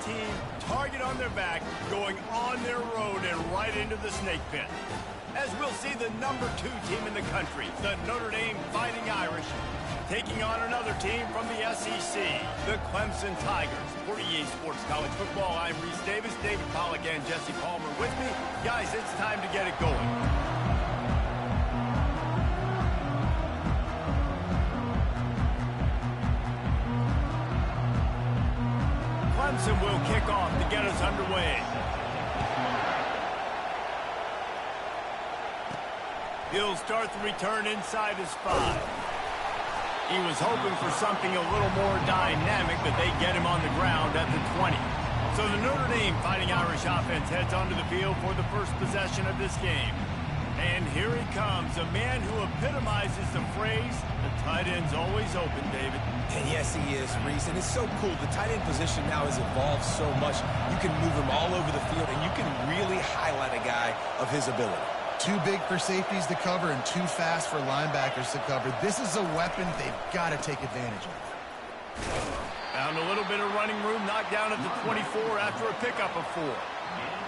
team, target on their back, going on their road and right into the snake pit. As we'll see the number 2 team in the country, the Notre Dame Fighting Irish, taking on another team from the SEC, the Clemson Tigers. For EA Sports College Football, I'm Reese Davis, David Pollack, and Jesse Palmer with me. Guys, it's time to get it going. Clemson will kick off to get us underway. He'll start the return inside his 5. He was hoping for something a little more dynamic, but they get him on the ground at the 20. So the Notre Dame Fighting Irish offense heads onto the field for the first possession of this game. And here he comes, a man who epitomizes the phrase, the tight end's always open, David. And yes, he is, Reese. And it's so cool. The tight end position now has evolved so much. You can move him all over the field, and you can really highlight a guy of his ability. Too big for safeties to cover and too fast for linebackers to cover. This is a weapon they've got to take advantage of. Found a little bit of running room, knocked down at the 24 after a pickup of 4.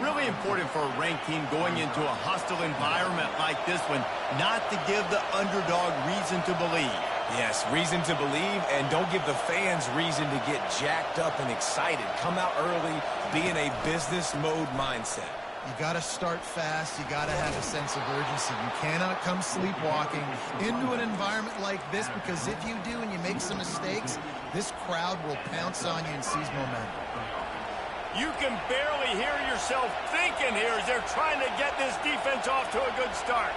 Really important for a ranked team going into a hostile environment like this one, not to give the underdog reason to believe. Yes, reason to believe, and don't give the fans reason to get jacked up and excited. Come out early, be in a business mode mindset. You got to start fast. You got to have a sense of urgency. You cannot come sleepwalking into an environment like this, because if you do and you make some mistakes, this crowd will pounce on you and seize momentum. You can barely hear yourself thinking here as they're trying to get this defense off to a good start.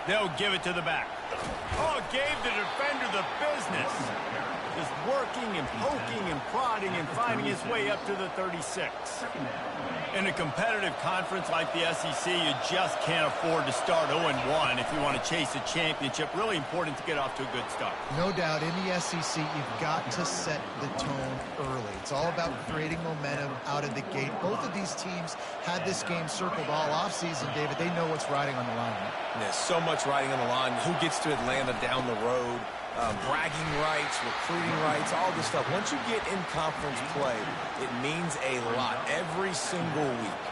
They'll give it to the back. Oh, gave the defender the business. Just working and poking and prodding and finding his way up to the 36. In a competitive conference like the SEC, you just can't afford to start 0-1 if you want to chase a championship. Really important to get off to a good start. No doubt, in the SEC, you've got to set the tone early. It's all about creating momentum out of the gate. Both of these teams had this game circled all offseason, David. They know what's riding on the line. There's so much riding on the line. Who gets to Atlanta down the road? Bragging rights, recruiting rights, all this stuff. Once you get in conference play, it means a lot every single week.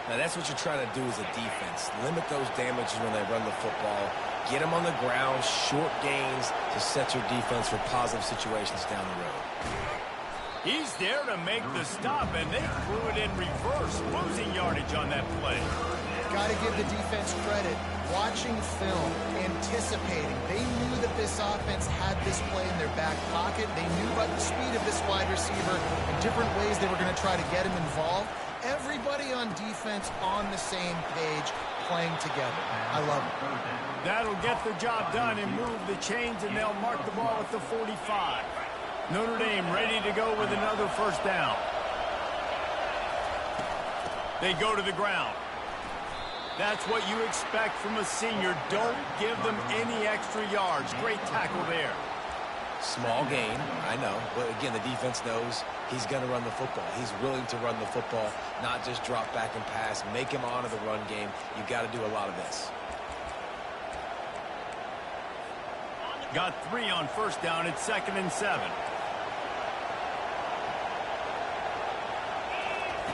Now, that's what you're trying to do as a defense. Limit those damages when they run the football. Get them on the ground, short gains to set your defense for positive situations down the road. He's there to make the stop, and they threw it in reverse, losing yardage on that play. Got to give the defense credit. Watching film, anticipating. They knew that this offense had this play in their back pocket. They knew about the speed of this wide receiver and different ways they were going to try to get him involved. Everybody on defense on the same page, playing together. I love it. That'll get the job done and move the chains, and they'll mark the ball at the 45. Notre Dame ready to go with another first down. They go to the ground. That's what you expect from a senior. Don't give them any extra yards. Great tackle there. Small gain, I know. But again, the defense knows he's going to run the football. He's willing to run the football, not just drop back and pass. Make him honor the run game. You've got to do a lot of this. Got 3 on first down. It's 2nd and 7.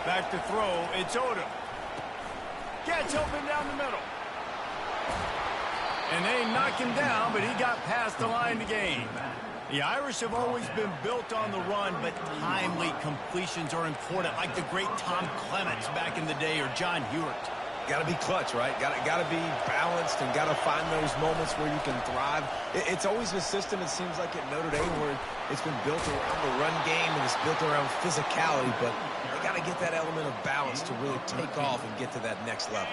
Back to throw. It's Odom. Gets open down the middle. And they knock him down, but he got past the line to gain. The Irish have always been built on the run, but timely completions are important, like the great Tom Clements back in the day, or John Hewitt. Got to be clutch, right? Got to be balanced and got to find those moments where you can thrive. It's always a system, it seems like, at Notre Dame where it's been built around the run game and it's built around physicality, but they got to get that element of balance to really take off and get to that next level.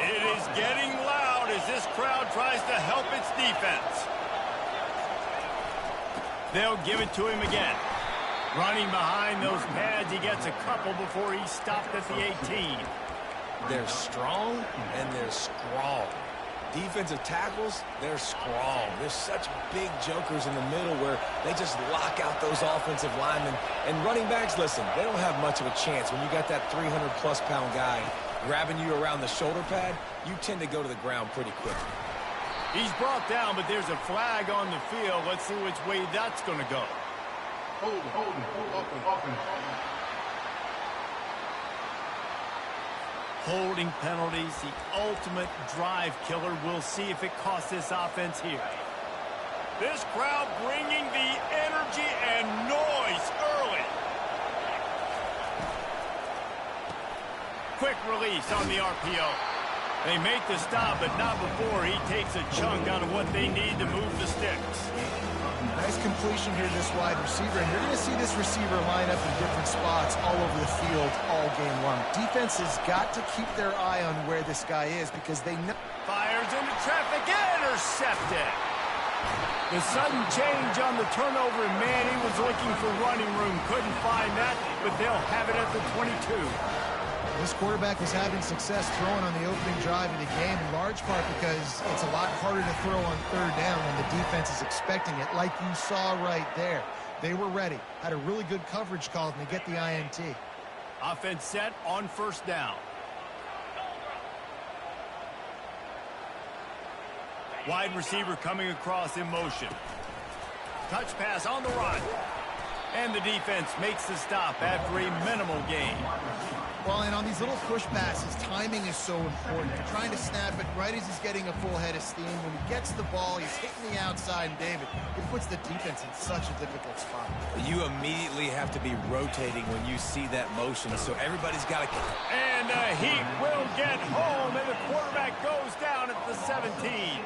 It is getting loud as this crowd tries to help its defense. They'll give it to him again. Running behind those pads, he gets a couple before he's stopped at the 18. They're strong and they're strong. Defensive tackles, they're strong. There's such big jokers in the middle where they just lock out those offensive linemen. And running backs, listen, they don't have much of a chance when you got that 300-plus pound guy grabbing you around the shoulder pad, you tend to go to the ground pretty quickly. He's brought down, but there's a flag on the field. Let's see which way that's going to go. Holding penalties, the ultimate drive killer. We'll see if it costs this offense here. This crowd bringing the energy and noise early. Quick release on the RPO. They make the stop, but not before he takes a chunk out of what they need to move the sticks. Nice completion here to this wide receiver, and you're going to see this receiver line up in different spots all over the field all game long. Defense has got to keep their eye on where this guy is because they know. Fires into traffic, intercepted. The sudden change on the turnover, and man, he was looking for running room. Couldn't find that, but they'll have it at the 22. This quarterback was having success throwing on the opening drive of the game, in large part because it's a lot harder to throw on third down when the defense is expecting it, like you saw right there. They were ready, had a really good coverage call, and they get the INT. Offense set on first down. Wide receiver coming across in motion. Touch pass on the run. And the defense makes the stop after a minimal gain. Well, and on these little push passes, timing is so important. You're trying to snap it right as he's getting a full head of steam. When he gets the ball, he's hitting the outside, and David, it puts the defense in such a difficult spot. You immediately have to be rotating when you see that motion, so everybody's got to... And the Heat will get home, and the quarterback goes down at the 17.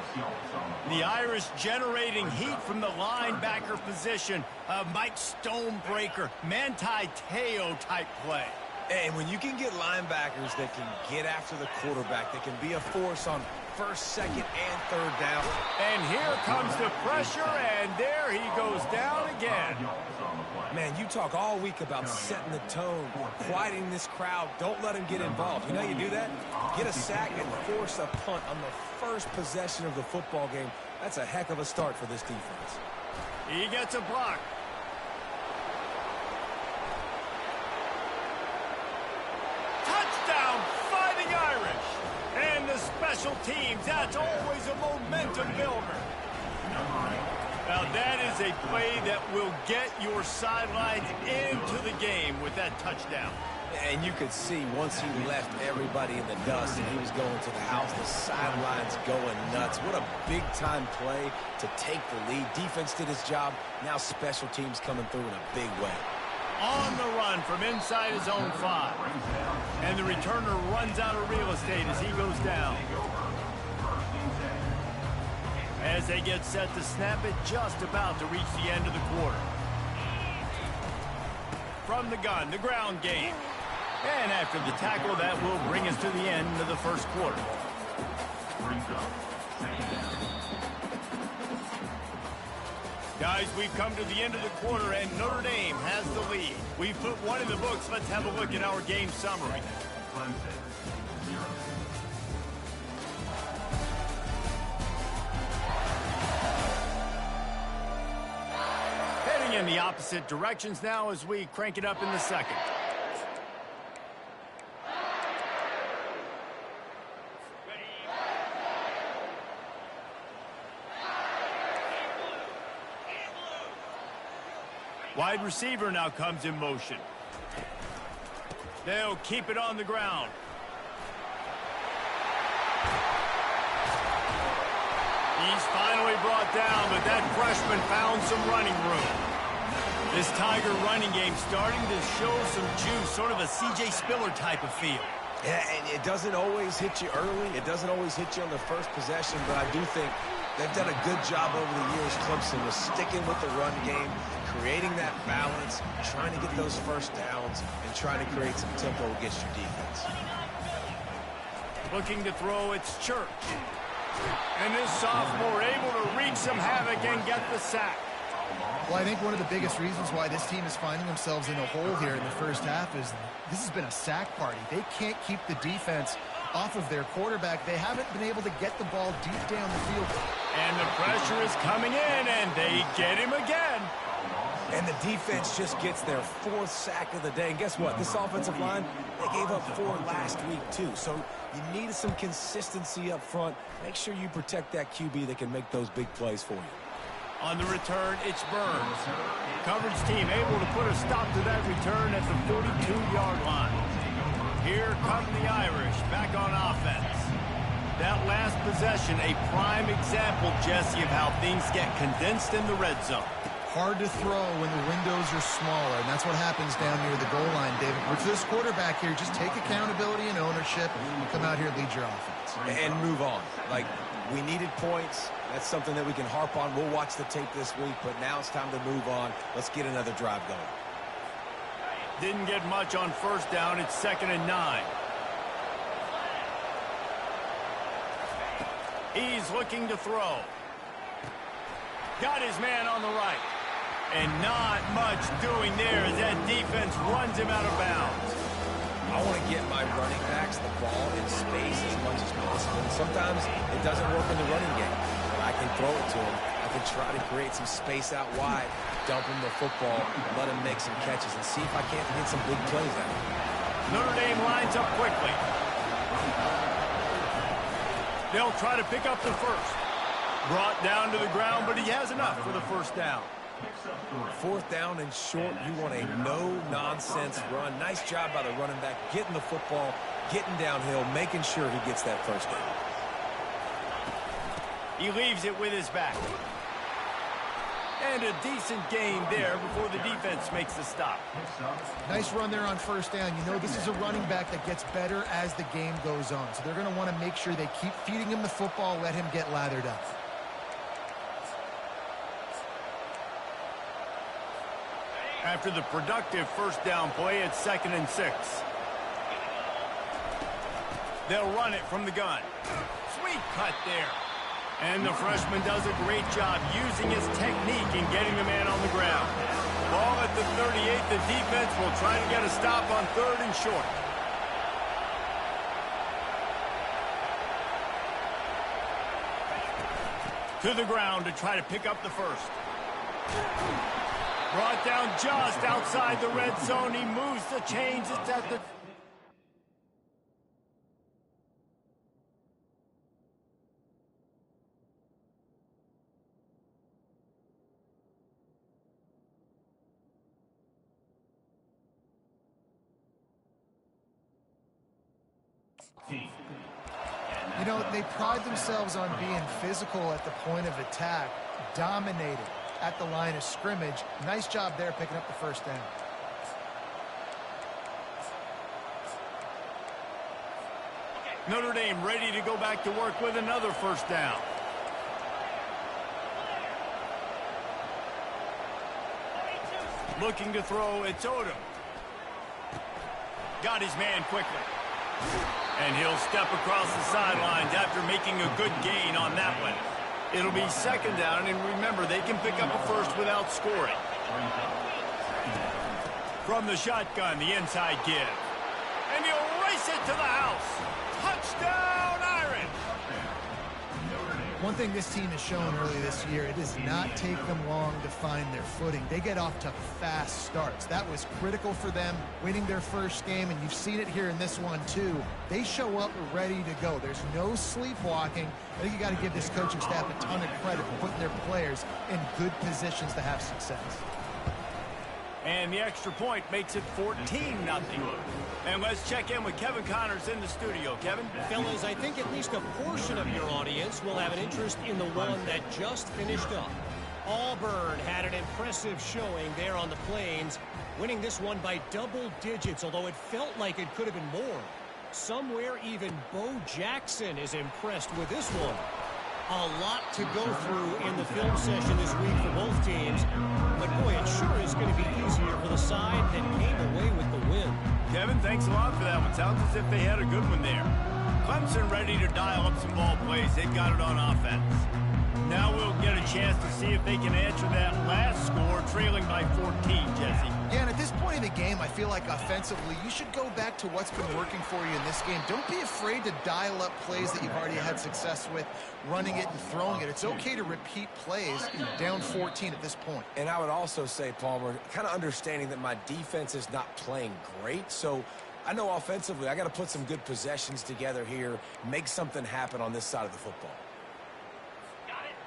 The Irish generating heat from the linebacker position. Mike Stonebreaker, Manti Te'o type play. And when you can get linebackers that can get after the quarterback, that can be a force on first, second, and third down. And here comes the pressure, and there he goes down again. Man, you talk all week about setting the tone, quieting this crowd. Don't let them get involved. You know how you do that? Get a sack and force a punt on the first possession of the football game. That's a heck of a start for this defense. He gets a block. And the special teams, that's always a momentum builder. Now that is a play that will get your sidelines into the game with that touchdown. And you could see once he left everybody in the dust and he was going to the house, the sidelines going nuts. What a big-time play to take the lead. Defense did his job. Now special teams coming through in a big way. On the run from inside his own 5. And the returner runs out of real estate as he goes down. As they get set to snap it, just about to reach the end of the quarter. From the gun, the ground game. And after the tackle, that will bring us to the end of the first quarter. Guys, we've come to the end of the quarter, and Notre Dame has the lead. We've put one in the books. Let's have a look at our game summary. Heading in the opposite directions now as we crank it up in the second. Wide receiver now comes in motion. They'll keep it on the ground. He's finally brought down, but that freshman found some running room. This Tiger running game starting to show some juice, sort of a C.J. Spiller type of feel. Yeah, and it doesn't always hit you early. It doesn't always hit you on the first possession, but I do think they've done a good job over the years, Clemson, with sticking with the run game, creating that balance, trying to get those first downs, and trying to create some tempo against your defense. Looking to throw, it's Church. And this sophomore able to wreak some havoc and get the sack. Well, I think one of the biggest reasons why this team is finding themselves in a hole here in the first half is this has been a sack party. They can't keep the defense off of their quarterback. They haven't been able to get the ball deep down the field. And the pressure is coming in, and they get him again. And the defense just gets their 4th sack of the day. And guess what? This offensive line, they gave up 4 last week too. So you need some consistency up front. Make sure you protect that QB that can make those big plays for you. On the return, it's Burns. Coverage team able to put a stop to that return at the 42-yard line. Here come the Irish back on offense. That last possession, a prime example, Jesse, of how things get condensed in the red zone. Hard to throw when the windows are smaller, and that's what happens down near the goal line, David. For this quarterback here, just take accountability and ownership and come out here and lead your offense. And move on. Like, we needed points. That's something that we can harp on. We'll watch the tape this week, but now it's time to move on. Let's get another drive going. Didn't get much on first down. It's 2nd and 9. He's looking to throw. Got his man on the right. And not much doing there as that defense runs him out of bounds. I want to get my running backs the ball in space as much as possible. And sometimes it doesn't work in the running game. But I can throw it to him. I can try to create some space out wide, dump him the football, let him make some catches, and see if I can't get some big plays out of him. Notre Dame lines up quickly. They'll try to pick up the first. Brought down to the ground, but he has enough for the first down. 4th down and short, you want a no-nonsense run. Nice job by the running back, getting the football, getting downhill, making sure he gets that first down. He leaves it with his back. And a decent gain there before the defense makes the stop. Nice run there on first down. You know, this is a running back that gets better as the game goes on. So they're going to want to make sure they keep feeding him the football, let him get lathered up. After the productive first down play, it's 2nd and 6. They'll run it from the gun. Sweet cut there. And the freshman does a great job using his technique and getting the man on the ground. Ball at the 38. The defense will try to get a stop on 3rd and short. To the ground to try to pick up the first. Brought down just outside the red zone. He moves the chains. It's at the... You know, they pride themselves on being physical at the point of attack, dominating at the line of scrimmage. Nice job there picking up the first down. Notre Dame ready to go back to work with another first down. Looking to throw, it's Odom. Got his man quickly. And he'll step across the sidelines after making a good gain on that one. It'll be 2nd down, and remember, they can pick up a first without scoring. From the shotgun, the inside give. And he'll race it to the house. Touchdown, Irish! One thing this team has shown early this year, it does not take them long to find their footing. They get off to fast starts. That was critical for them, winning their first game, and you've seen it here in this one too. They show up ready to go. There's no sleepwalking. I think you got to give this coaching staff a ton of credit for putting their players in good positions to have success. And the extra point makes it 14-0. And let's check in with Kevin Connors in the studio. Kevin? Fellas, I think at least a portion of your audience will have an interest in the one that just finished up. Auburn had an impressive showing there on the Plains, winning this one by double digits, although it felt like it could have been more. Somewhere even Bo Jackson is impressed with this one. A lot to go through in the film session this week for both teams. But boy, it sure is going to be easier for the side that came away with the win. Kevin, thanks a lot for that one. Sounds as if they had a good one there. Clemson ready to dial up some ball plays. They've got it on offense. Now we'll get a chance to see if they can answer that last score, trailing by 14, Jesse. Yeah, and at this point in the game, I feel like offensively, you should go back to what's been working for you in this game. Don't be afraid to dial up plays that you've already had success with, running it and throwing it. It's okay to repeat plays down 14 at this point. And I would also say, Palmer, kind of understanding that my defense is not playing great, so I know offensively I got to put some good possessions together here, make something happen on this side of the football.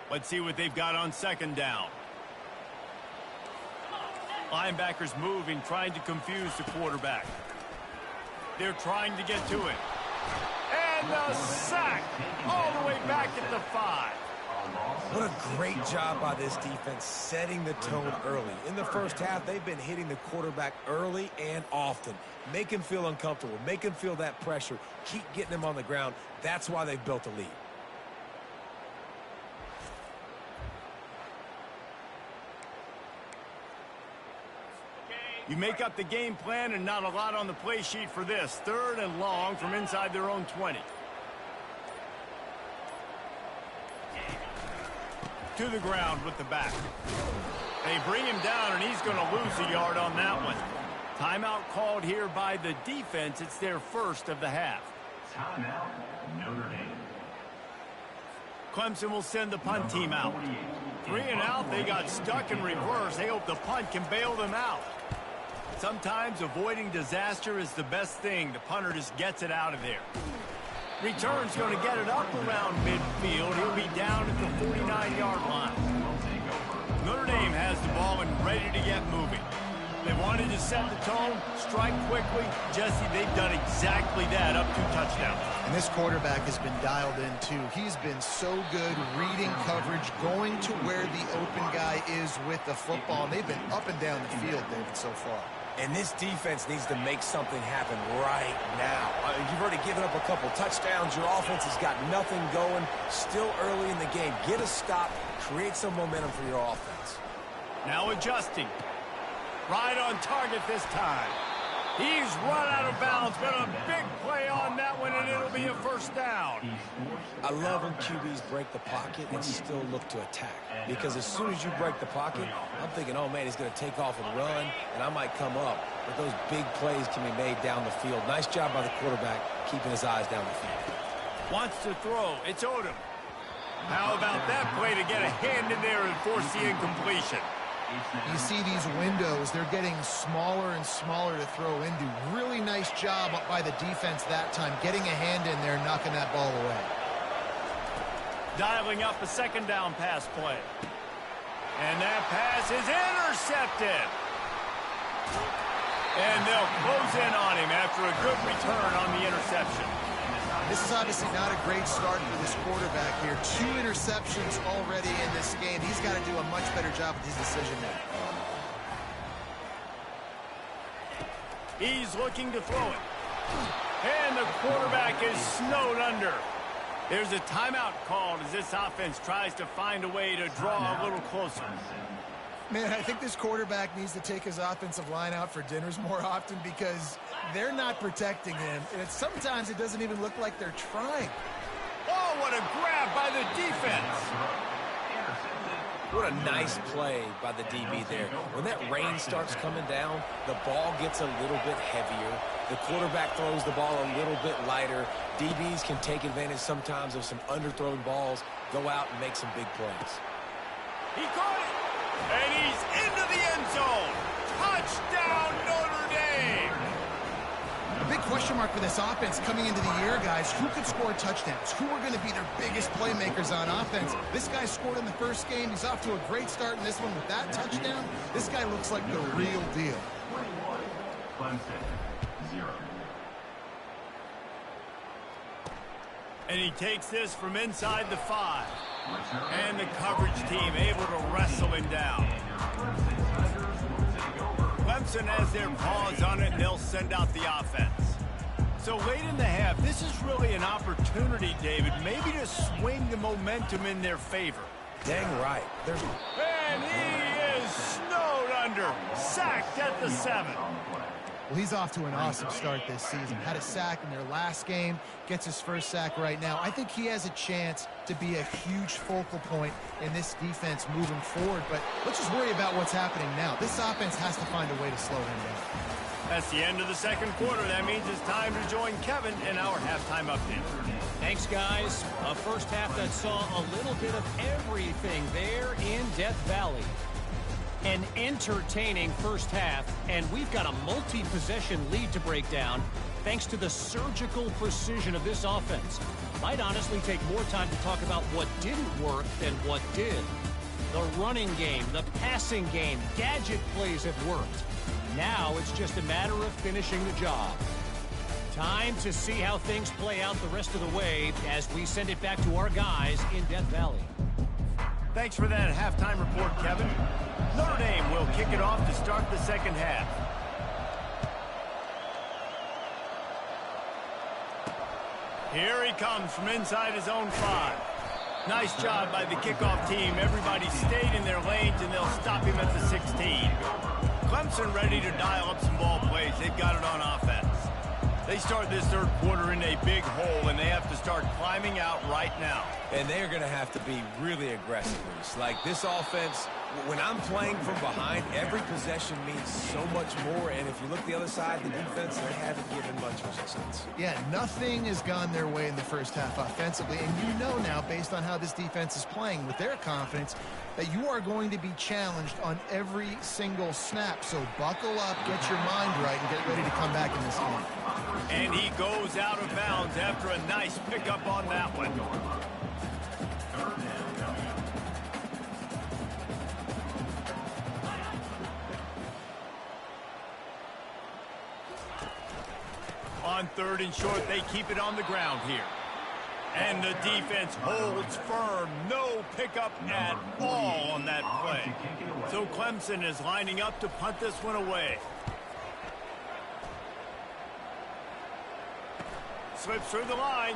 Let's see what they've got on second down. Linebackers moving, trying to confuse the quarterback. They're trying to get to it. And the sack all the way back at the 5. What a great job by this defense setting the tone early. In the first half, they've been hitting the quarterback early and often. Make him feel uncomfortable. Make him feel that pressure. Keep getting him on the ground. That's why they've built a lead. You make up the game plan and not a lot on the play sheet for this. 3rd and long from inside their own 20. To the ground with the back. They bring him down, and he's going to lose a yard on that one. Timeout called here by the defense. It's their first of the half. Timeout, Notre Dame. Clemson will send the punt team out. 3 and out. They got stuck in reverse. They hope the punt can bail them out. Sometimes avoiding disaster is the best thing. The punter just gets it out of there. Return's going to get it up around midfield. He'll be down at the 49-yard line. Notre Dame has the ball and ready to get moving. They wanted to set the tone, strike quickly. Jesse, they've done exactly that, up 2 touchdowns. And this quarterback has been dialed in, too. He's been so good reading coverage, going to where the open guy is with the football. And they've been up and down the field, David, so far. And this defense needs to make something happen right now. You've already given up a couple touchdowns. Your offense has got nothing going. Still early in the game. Get a stop. Create some momentum for your offense. Now adjusting. Right on target this time. He's run out of bounds, but a big play on that one, and it'll be a first down. I love when QBs break the pocket and still look to attack. Because as soon as you break the pocket, I'm thinking, oh, man, he's going to take off and run, and I might come up. But those big plays can be made down the field. Nice job by the quarterback keeping his eyes down the field. Wants to throw. It's Odom. How about that play to get a hand in there and force the incompletion? You see these windows, they're getting smaller and smaller to throw into. Really nice job by the defense that time, getting a hand in there, knocking that ball away. Dialing up a second down pass play. And that pass is intercepted. And they'll close in on him after a good return on the interception. This is obviously not a great start for this quarterback here. 2 interceptions already in this game. He's got to do a much better job with his decision making. He's looking to throw it. And the quarterback is snowed under. There's a timeout called as this offense tries to find a way to draw a little closer. Man, I think this quarterback needs to take his offensive line out for dinners more often because they're not protecting him. And sometimes it doesn't even look like they're trying. Oh, what a grab by the defense. What a nice play by the DB there. When that rain starts coming down, the ball gets a little bit heavier. The quarterback throws the ball a little bit lighter. DBs can take advantage sometimes of some underthrown balls, go out and make some big plays. He caught it. And he's into the end zone. Touchdown, Notre Dame. A big question mark for this offense coming into the year, guys. Who could score touchdowns? Who are going to be their biggest playmakers on offense? This guy scored in the first game. He's off to a great start in this one with that touchdown. This guy looks like the real deal. 21, Clemson, 0. And he takes this from inside the 5. And the coverage team able to wrestle him down. Clemson has their paws on it, and they'll send out the offense. So late in the half, this is really an opportunity, David, maybe to swing the momentum in their favor. Dang right. And he is snowed under, sacked at the 7. Well, he's off to an awesome start this season. Had a sack in their last game, gets his first sack right now. I think he has a chance to be a huge focal point in this defense moving forward, but let's just worry about what's happening now. This offense has to find a way to slow him down. That's the end of the second quarter. That means it's time to join Kevin in our halftime update. Thanks, guys. A first half that saw a little bit of everything there in Death Valley. An entertaining first half, and we've got a multi-possession lead to break down thanks to the surgical precision of this offense. Might honestly take more time to talk about what didn't work than what did. The running game, the passing game, gadget plays have worked. Now it's just a matter of finishing the job. Time to see how things play out the rest of the way as we send it back to our guys in Death Valley. Thanks for that halftime report, Kevin. Notre Dame will kick it off to start the second half. Here he comes from inside his own 5. Nice job by the kickoff team. Everybody stayed in their lanes, and they'll stop him at the 16. Clemson ready to dial up some ball plays. They've got it on offense. They start this third quarter in a big hole, and they have to start climbing out right now. And they're going to have to be really aggressive. Like this offense, when I'm playing from behind, every possession means so much more. And if you look the other side, the defense, they haven't given much resistance. Yeah, nothing has gone their way in the first half offensively. And you know now, based on how this defense is playing with their confidence, that you are going to be challenged on every single snap. So buckle up, get your mind right, and get ready to come back in this game. And he goes out of bounds after a nice pickup on that one. On third and short, they keep it on the ground here. And the defense holds firm. No pickup at all on that play. So Clemson is lining up to punt this one away. Slips through the line.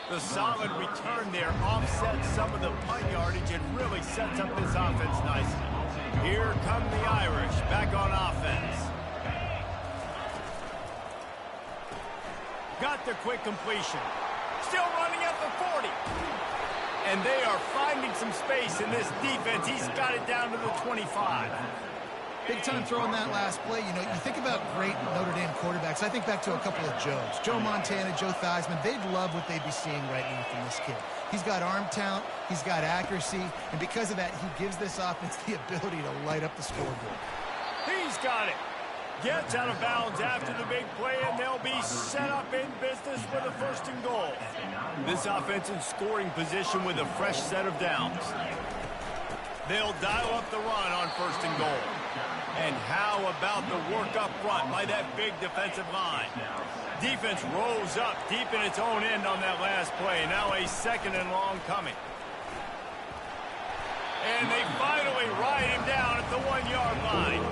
The solid return there offsets some of the punt yardage and really sets up this offense nicely. Here come the Irish back on offense. Got the quick completion. Still running at the 40. And they are finding some space in this defense. He's got it down to the 25. Big time throwing that last play. You know, you think about great Notre Dame quarterbacks. I think back to a couple of Joes. Joe Montana, Joe Theismann. They'd love what they'd be seeing right now from this kid. He's got arm talent. He's got accuracy. And because of that, he gives this offense the ability to light up the scoreboard. He's got it. Gets out of bounds after the big play, and they'll be set up in business with a first and goal. This offense in scoring position with a fresh set of downs. They'll dial up the run on first and goal. And how about the work up front by that big defensive line? Defense rose up deep in its own end on that last play. Now a second and long coming. And they finally ride him down at the 1-yard line.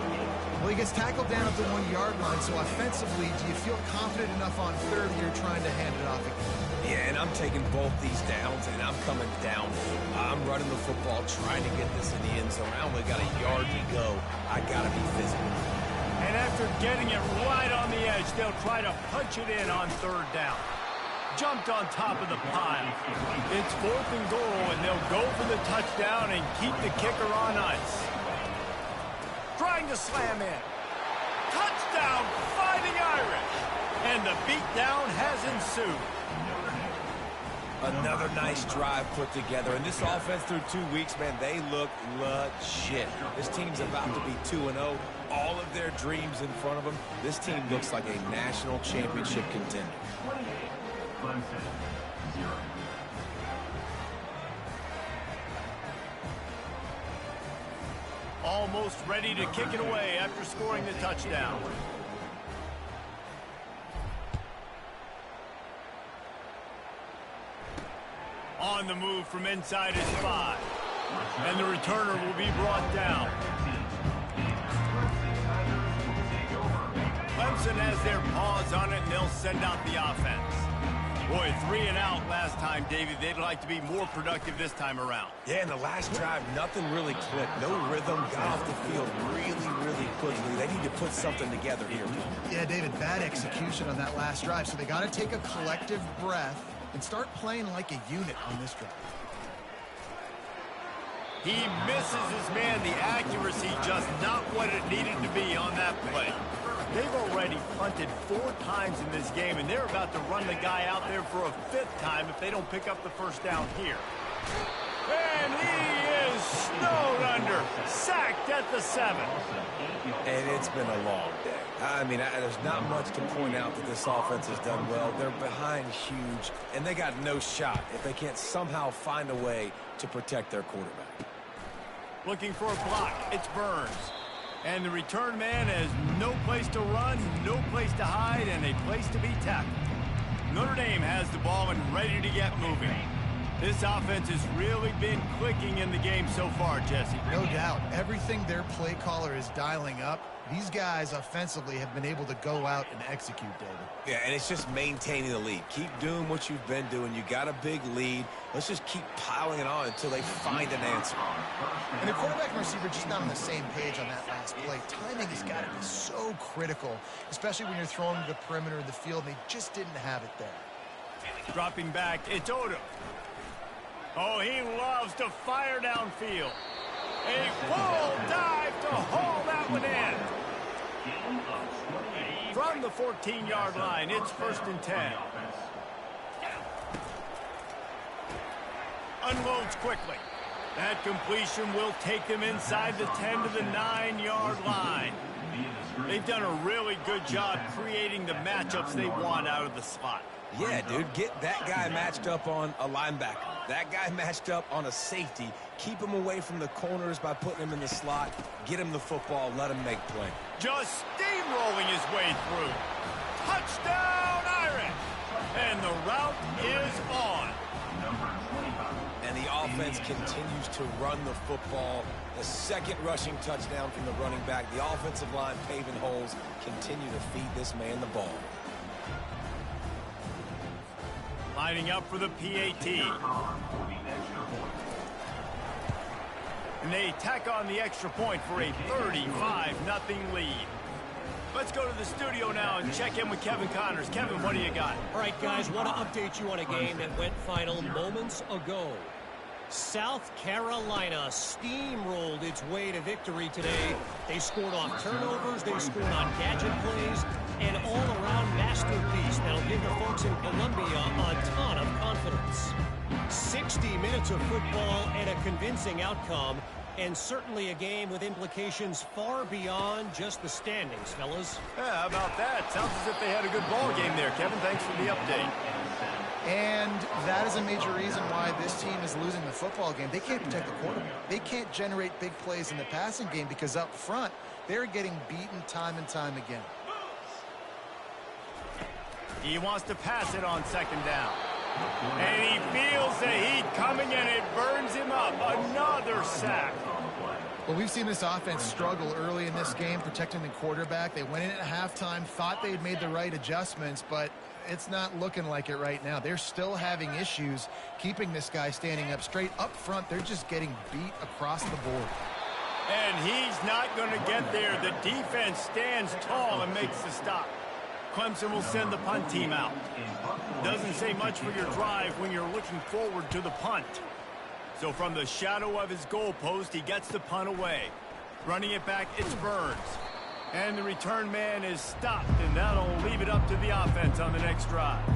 Well, he gets tackled down at the 1-yard line, so offensively, do you feel confident enough on third you're trying to hand it off again? Yeah, and I'm taking both these downs, and I'm coming down. I'm running the football, trying to get this in the end zone. I only got a yard to go. I got to be physical. And after getting it right on the edge, they'll try to punch it in on third down. Jumped on top of the pile. It's fourth and goal, and they'll go for the touchdown and keep the kicker on ice. Trying to slam in. Touchdown, Fighting Irish. And the beatdown has ensued. Another nice drive put together. And this offense through 2 weeks, man, they look legit. This team's about to be 2-0. All of their dreams in front of them. This team looks like a national championship contender. Clemson, 0. Almost ready to kick it away after scoring the touchdown. On the move from inside his 5. And the returner will be brought down. Clemson has their paws on it, and they'll send out the offense. Boy, 3 and out last time, David. They'd like to be more productive this time around. Yeah, in the last drive, nothing really clicked. No rhythm, got off the field really quickly. They need to put something together here. Yeah, David, bad execution on that last drive. So they got to take a collective breath and start playing like a unit on this drive. He misses his man. The accuracy just not what it needed to be on that play. They've already punted 4 times in this game, and they're about to run the guy out there for a 5th time if they don't pick up the first down here. And he is snowed under, sacked at the 7. And it's been a long day. I mean, there's not much to point out that this offense has done well. They're behind huge, and they got no shot if they can't somehow find a way to protect their quarterback. Looking for a block. It's Burns. And the return man has no place to run, no place to hide, and a place to be tackled. Notre Dame has the ball and ready to get moving. This offense has really been clicking in the game so far, Jesse. No doubt. Everything their play caller is dialing up, these guys offensively have been able to go out and execute, David. Yeah, and it's just maintaining the lead. Keep doing what you've been doing. You got a big lead. Let's just keep piling it on until they find an answer. And the quarterback and receiver just not on the same page on that last play. Timing has got to be so critical, especially when you're throwing to the perimeter of the field. They just didn't have it there. Dropping back, it's Odom. Oh, he loves to fire downfield. A full dive to haul that one in. From the 14-yard line, it's 1st and 10. Unloads quickly. That completion will take them inside the 10 to the 9-yard line. They've done a really good job creating the matchups they want out of the slot. Yeah, dude, get that guy matched up on a linebacker. That guy matched up on a safety. Keep him away from the corners by putting him in the slot. Get him the football. Let him make play. Just steamrolling his way through. Touchdown, Irish! And the route is on. And the offense continues to run the football. The second rushing touchdown from the running back. The offensive line paving holes. Continue to feed this man the ball. Lining up for the PAT. And they tack on the extra point for a 35-0 lead. Let's go to the studio now and check in with Kevin Connors. Kevin, what do you got? All right, guys, want to update you on a game that went final moments ago. South Carolina steamrolled its way to victory today. They scored off turnovers, they scored on gadget plays, an all-around masterpiece that'll give the folks in Columbia a ton of confidence. 60 minutes of football and a convincing outcome, and certainly a game with implications far beyond just the standings, fellas. Yeah, how about that? Sounds as if they had a good ball game there, Kevin. Thanks for the update. And that is a major reason why this team is losing the football game. They can't protect the quarterback. They can't generate big plays in the passing game because up front, they're getting beaten time and time again. He wants to pass it on 2nd down. And he feels the heat coming, and it burns him up. Another sack. Well, we've seen this offense struggle early in this game, protecting the quarterback. They went in at halftime, thought they had made the right adjustments, but it's not looking like it right now. They're still having issues keeping this guy standing up straight. Up front, they're just getting beat across the board. And he's not going to get there. The defense stands tall and makes the stop. Clemson will send the punt team out. Doesn't say much for your drive when you're looking forward to the punt. So from the shadow of his goalpost, he gets the punt away. Running it back, it's Burns. And the return man is stopped, and that'll leave it up to the offense on the next drive.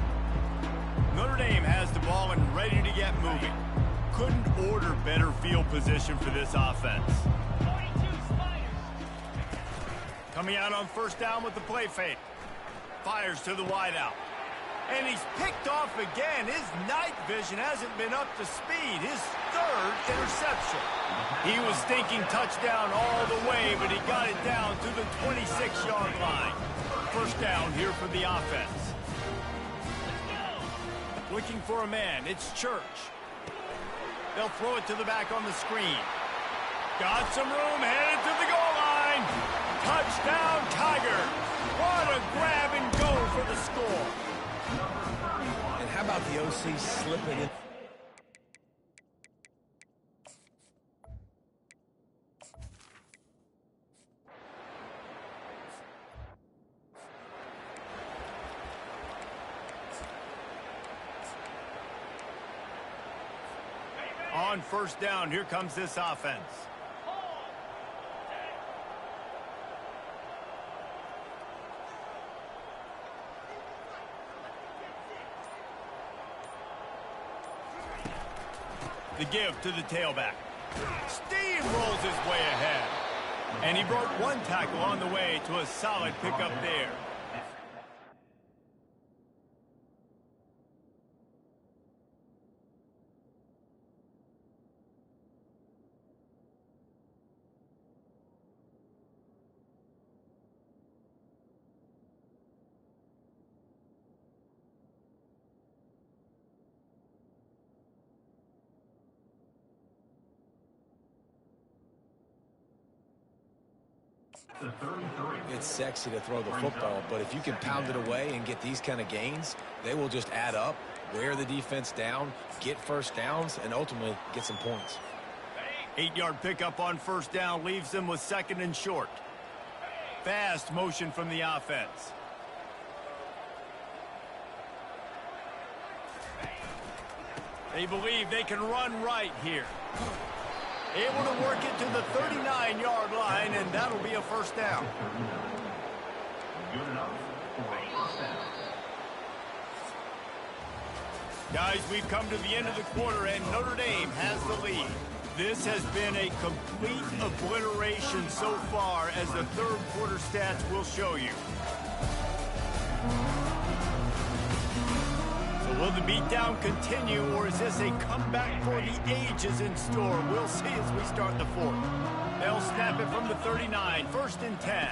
Notre Dame has the ball and ready to get moving. Couldn't order better field position for this offense. Coming out on 1st down with the play fake. Fires to the wideout. And he's picked off again. His night vision hasn't been up to speed. His 3rd interception. He was thinking touchdown all the way, but he got it down to the 26-yard line. 1st down here for the offense. Looking for a man. It's Church. They'll throw it to the back on the screen. Got some room, headed to the goal line. Touchdown, Tigers. What a grab and go for the score. And how about about the OC slipping in? On first down, here comes this offense. The give to the tailback. Steamrolls his way ahead. And he broke one tackle on the way to a solid pickup there. It's sexy to throw the football, but if you can pound it away and get these kind of gains, they will just add up, wear the defense down, get first downs, and ultimately get some points. 8-yard pickup on first down leaves them with second and short. Fast motion from the offense. They believe they can run right here. Able to work it to the 39-yard line, and that'll be a first down. Good enough for a first down. Guys, we've come to the end of the quarter, and Notre Dame has the lead. This has been a complete obliteration so far, as the third quarter stats will show you. Will the beatdown continue, or is this a comeback for the ages in store? We'll see as we start the fourth. They'll snap it from the 39, first and 10.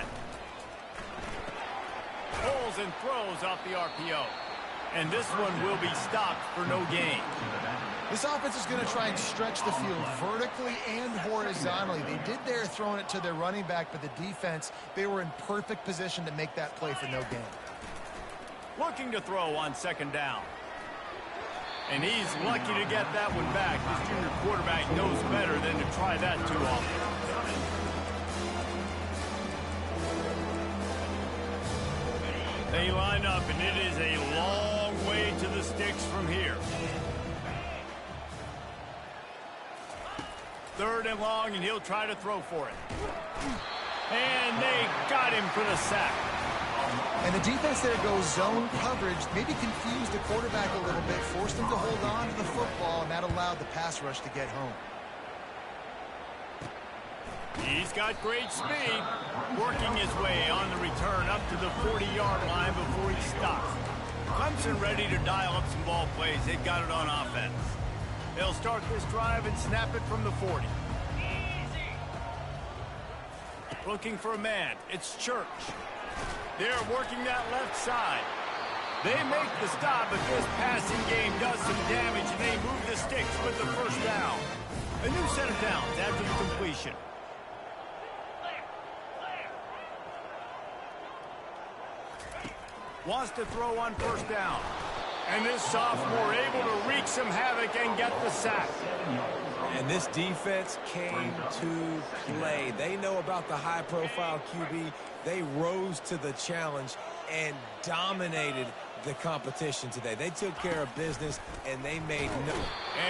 Pulls and throws off the RPO. And this one will be stopped for no gain. This offense is going to try and stretch the field vertically and horizontally. They did there throwing it to their running back, but the defense, they were in perfect position to make that play for no gain. Looking to throw on second down. And he's lucky to get that one back. This junior quarterback knows better than to try that too often. They line up, and it is a long way to the sticks from here. Third and long, and he'll try to throw for it. And they got him for the sack. And the defense there goes zone coverage, maybe confused the quarterback a little bit, forced him to hold on to the football, and that allowed the pass rush to get home. He's got great speed, working his way on the return up to the 40-yard line before he stops. Clemson ready to dial up some ball plays. They've got it on offense. They'll start this drive and snap it from the 40. Looking for a man. It's Church. They're working that left side. They make the stop, but this passing game does some damage, and they move the sticks with the first down. A new set of downs after the completion. Wants to throw on first down. And this sophomore able to wreak some havoc and get the sack. And this defense came to play. They know about the high-profile QB. They rose to the challenge and dominated the competition today. They took care of business, and they made no...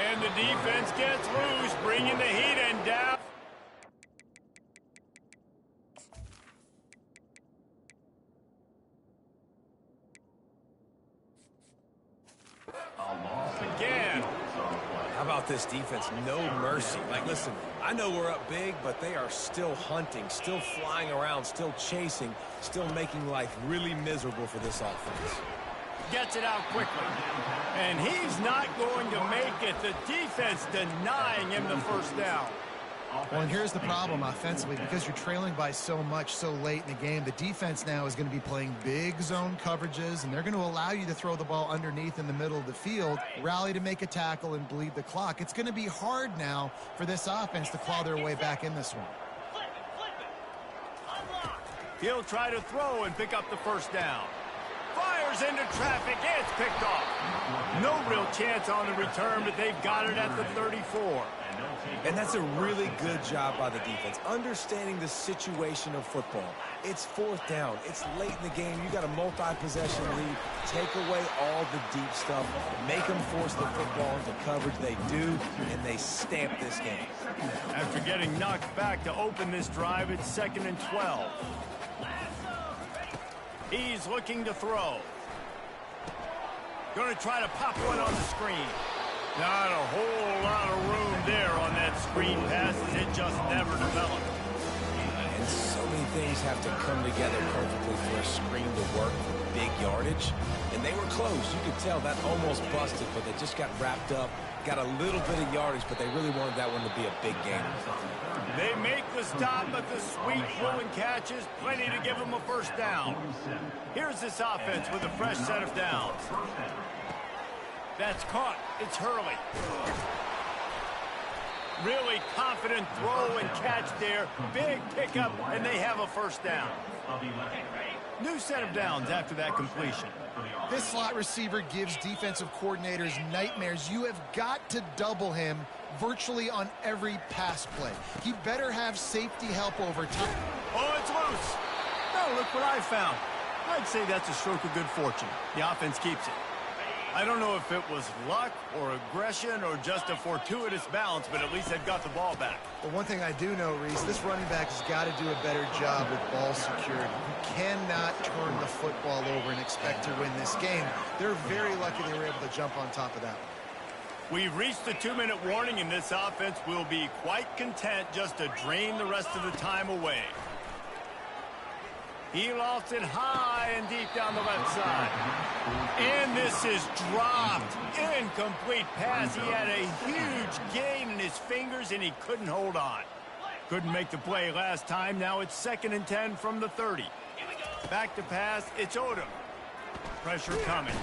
And the defense gets loose, bringing the heat and down. Again. How about this defense? No mercy. Like, listen, I know we're up big, but they are still hunting, still flying around, still chasing, still making life really miserable for this offense. Gets it out quickly. And he's not going to make it. The defense denying him the first down. Well, and here's the problem offensively, because you're trailing by so much so late in the game, the defense now is going to be playing big zone coverages, and they're going to allow you to throw the ball underneath in the middle of the field, rally to make a tackle, and bleed the clock. It's going to be hard now for this offense to claw their way back in this one. He'll try to throw and pick up the first down. Fires Tears into traffic. It's picked off. No real chance on the return, but they've got it at the 34. And that's a really good job by the defense, understanding the situation of football. It's fourth down. It's late in the game. You got a multi-possession lead. Take away all the deep stuff. Make them force the football into coverage. They do, and they stamp this game. After getting knocked back to open this drive, it's 2nd and 12. He's looking to throw. Going to try to pop one on the screen. Not a whole lot of room there on that screen pass, as it just never developed. And so many things have to come together perfectly for a screen to work for big yardage. And they were close. You could tell that almost busted, but they just got wrapped up, got a little bit of yardage, but they really wanted that one to be a big game. They make the stop, but the sweet throwing catch is plenty to give them a first down. Here's this offense with a fresh set of downs. That's caught. It's Hurley. Really confident throw and catch there. Big pickup, and they have a first down. New set of downs after that completion. This slot receiver gives defensive coordinators nightmares. You have got to double him virtually on every pass play. He better have safety help over time. Oh, it's loose. Oh, look what I found. I'd say that's a stroke of good fortune. The offense keeps it. I don't know if it was luck or aggression or just a fortuitous bounce, but at least they've got the ball back. But one thing I do know, Reese, this running back has got to do a better job with ball security. You cannot turn the football over and expect to win this game. They're very lucky they were able to jump on top of that. We've reached the 2-minute warning, and this offense will be quite content just to drain the rest of the time away. He lofts it high and deep down the left side. And this is dropped. Incomplete pass. He had a huge gain in his fingers, and he couldn't hold on. Couldn't make the play last time. Now it's 2nd and 10 from the 30. Back to pass. It's Odom. Pressure coming.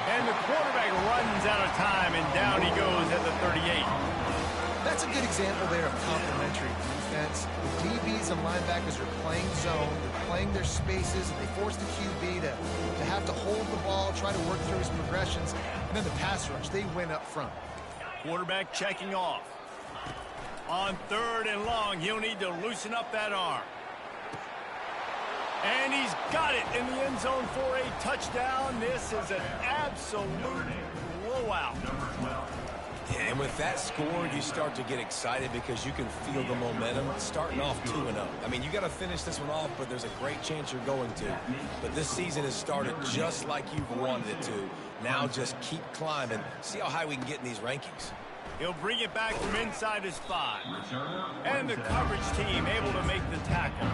And the quarterback runs out of time, and down he goes at the 38. That's a good example there of complementary defense. The DBs and linebackers are playing zone, they're playing their spaces, and they force the QB to have to hold the ball, try to work through his progressions, and then the pass rush, they win up front. Quarterback checking off. On 3rd and long, he'll need to loosen up that arm. And he's got it in the end zone for a touchdown. This is an absolute blowout. And with that score, you start to get excited because you can feel the momentum starting off 2-0. I mean, you got to finish this one off, but there's a great chance you're going to. But this season has started just like you've wanted it to. Now just keep climbing. See how high we can get in these rankings. He'll bring it back from inside his 5. And the coverage team able to make the tackle.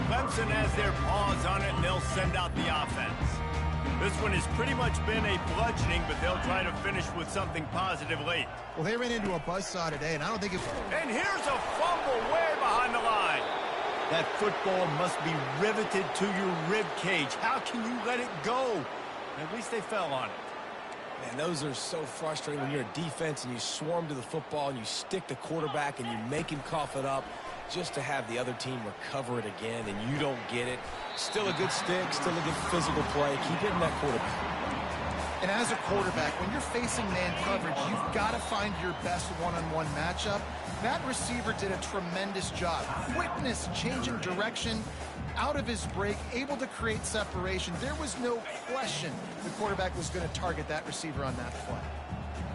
Clemson has their paws on it, and they'll send out the offense. This one has pretty much been a bludgeoning, but they'll try to finish with something positive late. Well, they ran into a buzzsaw today, and I don't think it... And here's a fumble way behind the line. That football must be riveted to your rib cage. How can you let it go? At least they fell on it. Man, those are so frustrating when you're a defense and you swarm to the football and you stick the quarterback and you make him cough it up just to have the other team recover it again and you don't get it. Still a good stick, still a good physical play. Keep hitting that quarterback. And as a quarterback, when you're facing man coverage, you've got to find your best one-on-one matchup. That receiver did a tremendous job. Quickness, changing direction, out of his break, able to create separation. There was no question the quarterback was going to target that receiver on that play.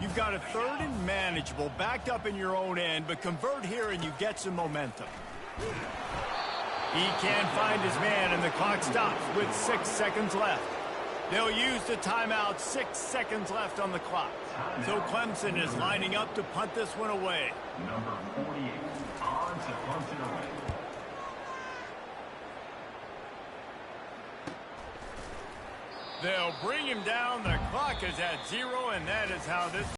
You've got a 3rd and manageable, backed up in your own end, but convert here and you get some momentum. He can't find his man, and the clock stops with 6 seconds left. They'll use the timeout, 6 seconds left on the clock. So Clemson is lining up to punt this one away. Number 48, on to punt it away. They'll bring him down. The clock is at 0, and that is how this